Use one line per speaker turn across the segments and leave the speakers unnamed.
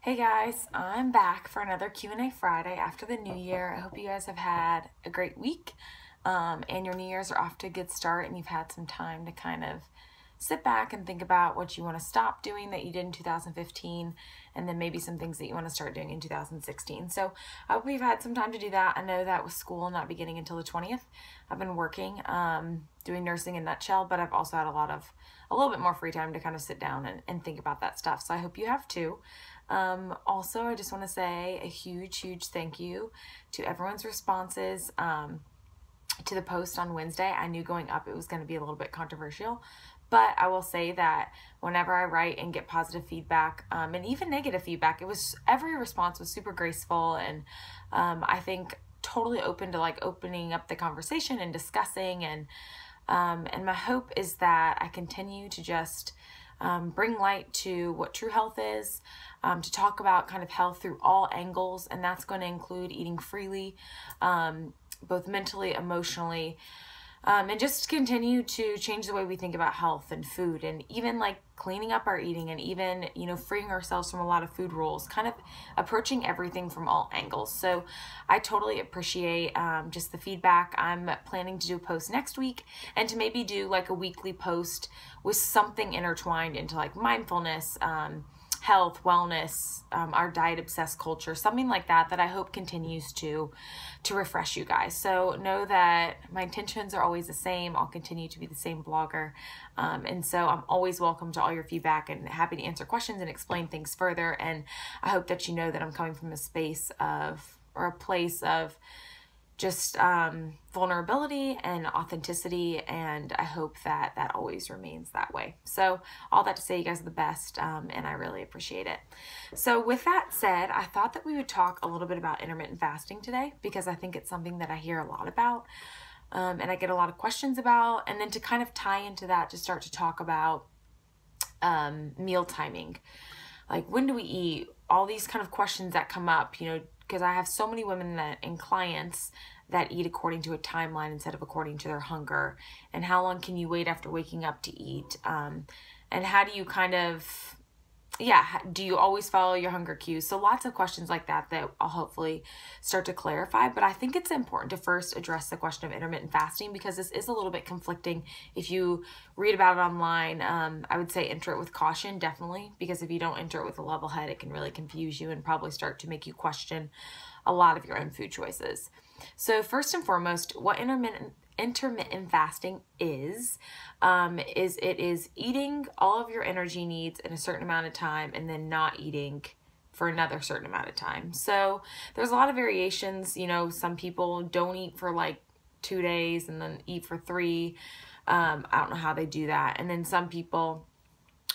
Hey guys, I'm back for another Q&A Friday after the new year. I hope you guys have had a great week and your new years are off to a good start and you've had some time to kind of sit back and think about what you want to stop doing that you did in 2015 and then maybe some things that you want to start doing in 2016. So I hope you've had some time to do that. I know that with school not beginning until the 20th, I've been working, doing nursing in a nutshell, but I've also had a little bit more free time to kind of sit down and think about that stuff. So I hope you have too. Also, I just want to say a huge thank you to everyone's responses to the post on Wednesday. I knew going up it was going to be a little bit controversial, but I will say that whenever I write and get positive feedback and even negative feedback, every response was super graceful and I think totally open to opening up the conversation and discussing and my hope is that I continue to just bring light to what true health is, to talk about kind of health through all angles, and that's going to include eating freely, both mentally, emotionally, and just continue to change the way we think about health and food, and even cleaning up our eating, and even, freeing ourselves from a lot of food rules, kind of approaching everything from all angles. So I totally appreciate just the feedback. I'm planning to do a post next week and to maybe do a weekly post with something intertwined into mindfulness, health, wellness, our diet obsessed culture, something like that I hope continues to refresh you guys. So know that my intentions are always the same. I'll continue to be the same blogger. And so I'm always welcome to all your feedback and happy to answer questions and explain things further. And I hope that you know that I'm coming from a place of just vulnerability and authenticity, and I hope that that always remains that way. So all that to say, you guys are the best, and I really appreciate it. So with that said, I thought that we would talk a little bit about intermittent fasting today, because I think it's something that I hear a lot about, and I get a lot of questions about, and then to kind of tie into that, to start to talk about meal timing. When do we eat? All these kind of questions that come up, because I have so many women and clients that eat according to a timeline instead of according to their hunger. And how long can you wait after waking up to eat? And how do you do you always follow your hunger cues? So lots of questions like that I'll hopefully start to clarify. But I think it's important to first address the question of intermittent fasting, because this is a little bit conflicting. If you read about it online, I would say enter it with caution, definitely, because if you don't enter it with a level head, it can really confuse you and probably start to make you question a lot of your own food choices. So first and foremost, what intermittent fasting is it is eating all of your energy needs in a certain amount of time and then not eating for another certain amount of time. So there's a lot of variations. Some people don't eat for 2 days and then eat for 3. I don't know how they do that. And then some people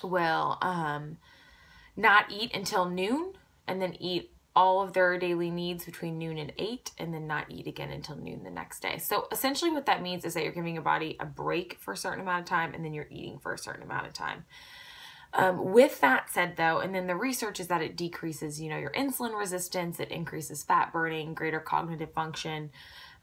will not eat until noon and then eat all of their daily needs between noon and 8 and then not eat again until noon the next day. So essentially what that means is that you're giving your body a break for a certain amount of time and then you're eating for a certain amount of time. With that said though, and then the research is that it decreases, your insulin resistance, it increases fat burning, greater cognitive function,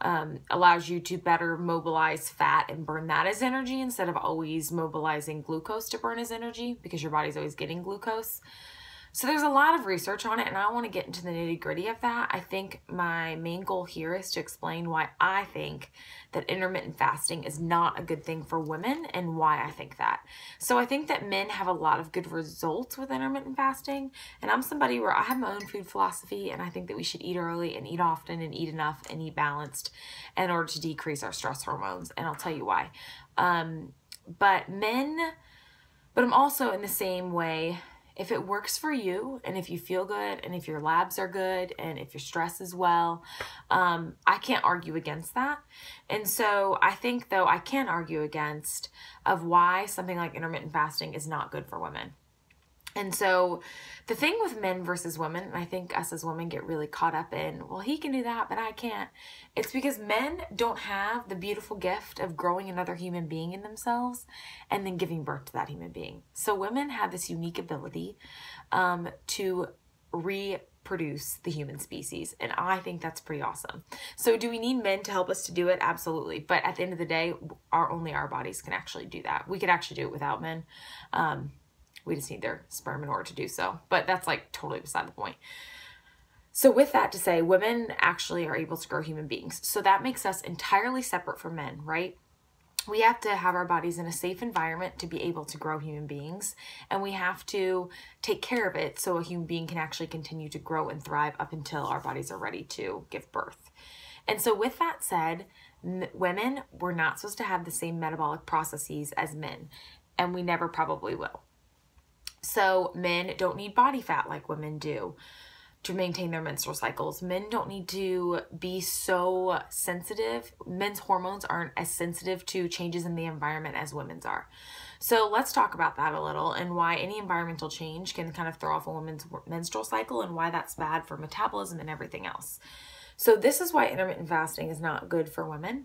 allows you to better mobilize fat and burn that as energy instead of always mobilizing glucose to burn as energy, because your body's always getting glucose. So there's a lot of research on it, and I don't want to get into the nitty-gritty of that. I think my main goal here is to explain why I think that intermittent fasting is not a good thing for women and why I think that. So I think that men have a lot of good results with intermittent fasting, and I'm somebody where I have my own food philosophy, and I think that we should eat early and eat often and eat enough and eat balanced in order to decrease our stress hormones, and I'll tell you why. But I'm also in the same way. If it works for you and if you feel good and if your labs are good and if your stress is well, I can't argue against that. And so I think, though, I can argue against of why something like intermittent fasting is not good for women. And so the thing with men versus women, and I think us as women get really caught up in, well, he can do that, but I can't. It's because men don't have the beautiful gift of growing another human being in themselves and then giving birth to that human being. So women have this unique ability to reproduce the human species. And I think that's pretty awesome. So do we need men to help us to do it? Absolutely. But at the end of the day, only our bodies can actually do that. We could actually do it without men. We just need their sperm in order to do so. But that's like totally beside the point. So with that to say, women actually are able to grow human beings. So that makes us entirely separate from men, right? We have to have our bodies in a safe environment to be able to grow human beings, and we have to take care of it so a human being can actually continue to grow and thrive up until our bodies are ready to give birth. And so with that said, women, we're not supposed to have the same metabolic processes as men, and we never probably will. So men don't need body fat like women do to maintain their menstrual cycles. Men don't need to be so sensitive. Men's hormones aren't as sensitive to changes in the environment as women's are. So let's talk about that a little, and why any environmental change can kind of throw off a woman's menstrual cycle, and why that's bad for metabolism and everything else. So this is why intermittent fasting is not good for women.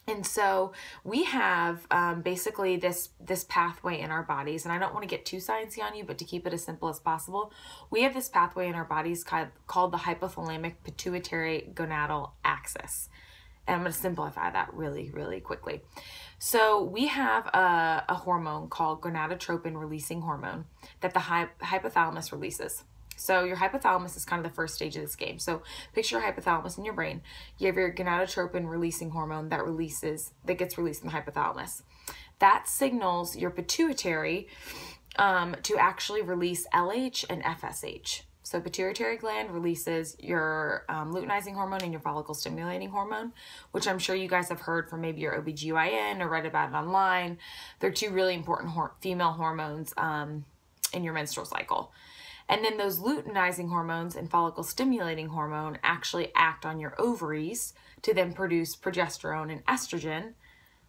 And so we have basically this pathway in our bodies, and I don't want to get too sciencey on you, but to keep it as simple as possible, we have this pathway in our bodies called the hypothalamic pituitary gonadal axis. And I'm going to simplify that really, really quickly. So we have a hormone called gonadotropin releasing hormone that the hypothalamus releases. So your hypothalamus is kind of the first stage of this game. So picture your hypothalamus in your brain. You have your gonadotropin releasing hormone that gets released in the hypothalamus. That signals your pituitary to actually release LH and FSH. So pituitary gland releases your luteinizing hormone and your follicle stimulating hormone, which I'm sure you guys have heard from maybe your OBGYN or read about it online. They're two really important female hormones in your menstrual cycle. And then those luteinizing hormones and follicle stimulating hormone actually act on your ovaries to then produce progesterone and estrogen,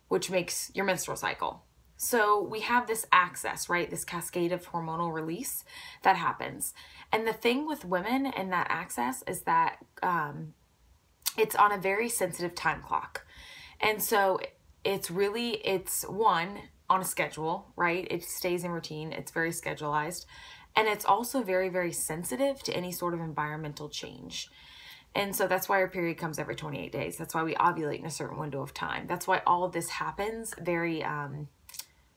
which makes your menstrual cycle. So we have this axis, right? This cascade of hormonal release that happens. And the thing with women in that axis is that it's on a very sensitive time clock. And so it's one, on a schedule, right? It stays in routine. It's very schedulized. And it's also very, very sensitive to any sort of environmental change. And so that's why our period comes every 28 days. That's why we ovulate in a certain window of time. That's why all of this happens very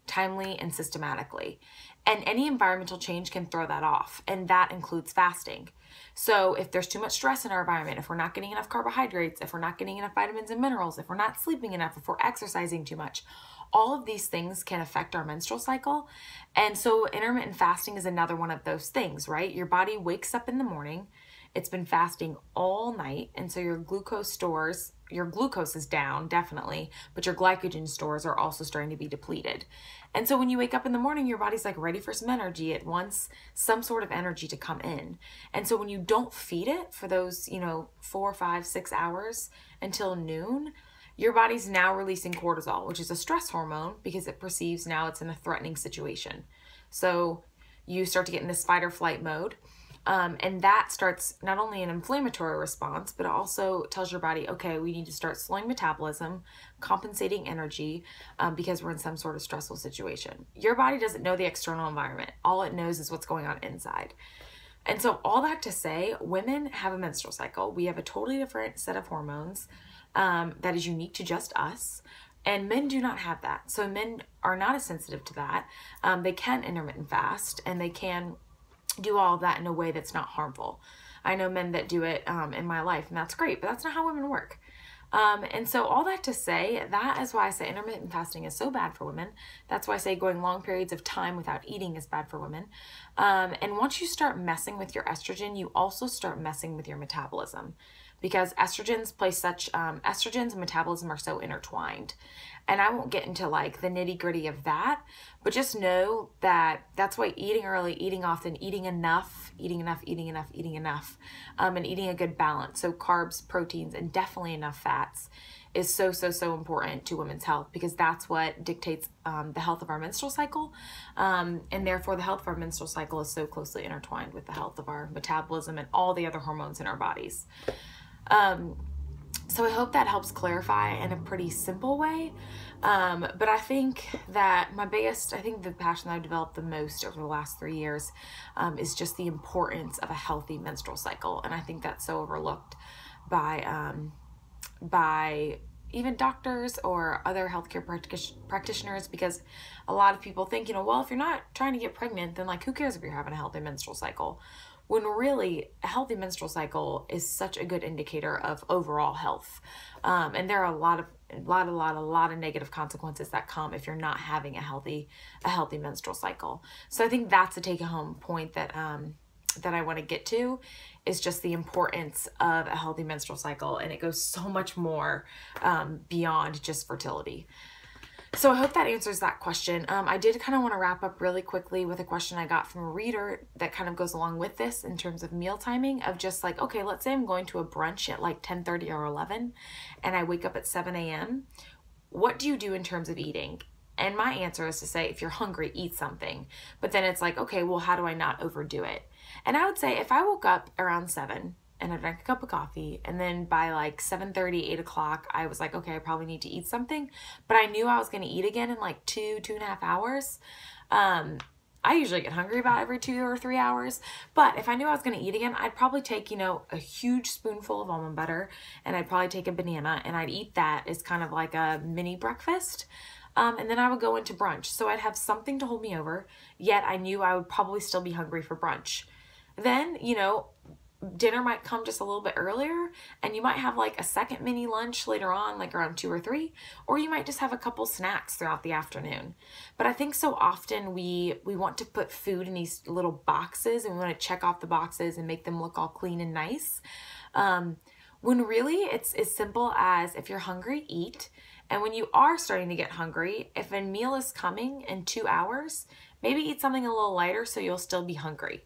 timely and systematically. And any environmental change can throw that off. And that includes fasting. So if there's too much stress in our environment, if we're not getting enough carbohydrates, if we're not getting enough vitamins and minerals, if we're not sleeping enough, if we're exercising too much, all of these things can affect our menstrual cycle. And so intermittent fasting is another one of those things, right? Your body wakes up in the morning, it's been fasting all night, and so your glucose is down, definitely, but your glycogen stores are also starting to be depleted. And so when you wake up in the morning, your body's like ready for some energy. It wants some sort of energy to come in. And so when you don't feed it for those, 4, 5, 6 hours until noon, your body's now releasing cortisol, which is a stress hormone, because it perceives now it's in a threatening situation. So you start to get in this fight or flight mode. And that starts not only an inflammatory response, but it also tells your body, okay, we need to start slowing metabolism, compensating energy, because we're in some sort of stressful situation. Your body doesn't know the external environment. All it knows is what's going on inside. And so all that to say, women have a menstrual cycle. We have a totally different set of hormones that is unique to just us. And men do not have that. So men are not as sensitive to that. They can intermittent fast, and they can do all of that in a way that's not harmful. I know men that do it in my life, and that's great, but that's not how women work. And so all that to say, that is why I say intermittent fasting is so bad for women. That's why I say going long periods of time without eating is bad for women. And once you start messing with your estrogen, you also start messing with your metabolism, because estrogens and metabolism are so intertwined. And I won't get into like the nitty gritty of that, but just know that that's why eating early, eating often, eating enough, and eating a good balance. So carbs, proteins, and definitely enough fats is so, so, so important to women's health, because that's what dictates the health of our menstrual cycle. And therefore the health of our menstrual cycle is so closely intertwined with the health of our metabolism and all the other hormones in our bodies. So I hope that helps clarify in a pretty simple way. But I think that the passion that I've developed the most over the last 3 years is just the importance of a healthy menstrual cycle. And I think that's so overlooked by even doctors or other healthcare practitioners, because a lot of people think, well, if you're not trying to get pregnant, then like, who cares if you're having a healthy menstrual cycle? When really a healthy menstrual cycle is such a good indicator of overall health. And there are a lot of negative consequences that come if you're not having a healthy menstrual cycle. So I think that's a take-home point that that I want to get to, is just the importance of a healthy menstrual cycle, and it goes so much more beyond just fertility. So I hope that answers that question. I did kind of want to wrap up really quickly with a question I got from a reader that kind of goes along with this in terms of meal timing, of just like, okay, let's say I'm going to a brunch at like 10:30 or 11 and I wake up at 7 a.m. What do you do in terms of eating? And my answer is to say, if you're hungry, eat something. But then it's like, okay, well, how do I not overdo it? And I would say if I woke up around 7 and I drank a cup of coffee, and then by like 7:30, 8 o'clock, I was like, okay, I probably need to eat something, but I knew I was going to eat again in like 2.5 hours. I usually get hungry about every 2 or 3 hours, but if I knew I was going to eat again, I'd probably take, a huge spoonful of almond butter, and I'd probably take a banana, and I'd eat that as kind of like a mini breakfast. And then I would go into brunch. So I'd have something to hold me over, yet I knew I would probably still be hungry for brunch. Then, dinner might come just a little bit earlier, and you might have like a second mini lunch later on, like around 2 or 3, or you might just have a couple snacks throughout the afternoon. But I think so often we want to put food in these little boxes, and we want to check off the boxes and make them look all clean and nice. When really it's as simple as, if you're hungry, eat. And when you are starting to get hungry, if a meal is coming in 2 hours, maybe eat something a little lighter so you'll still be hungry.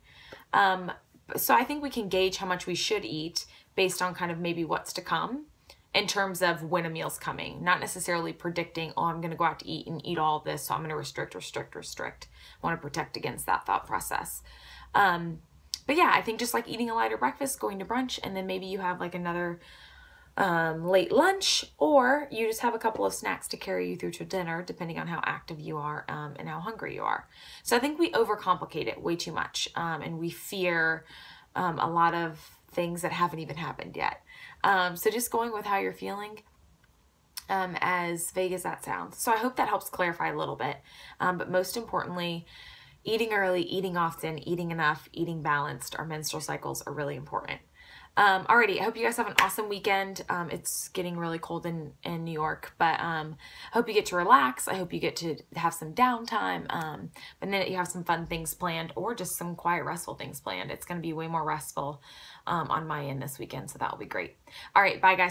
So I think we can gauge how much we should eat based on kind of maybe what's to come in terms of when a meal's coming, not necessarily predicting, oh, I'm going to go out to eat and eat all of this, so I'm going to restrict. I want to protect against that thought process. But yeah, I think just like eating a lighter breakfast, going to brunch, and then maybe you have like another late lunch, or you just have a couple of snacks to carry you through to dinner, depending on how active you are and how hungry you are. So I think we overcomplicate it way too much, and we fear a lot of things that haven't even happened yet. So just going with how you're feeling, as vague as that sounds. So I hope that helps clarify a little bit. But most importantly, eating early, eating often, eating enough, eating balanced. Our menstrual cycles are really important. Alrighty, I hope you guys have an awesome weekend. It's getting really cold in New York, but I hope you get to relax. I hope you get to have some downtime, but then you have some fun things planned, or just some quiet, restful things planned. It's going to be way more restful on my end this weekend, so that will be great. All right, bye guys.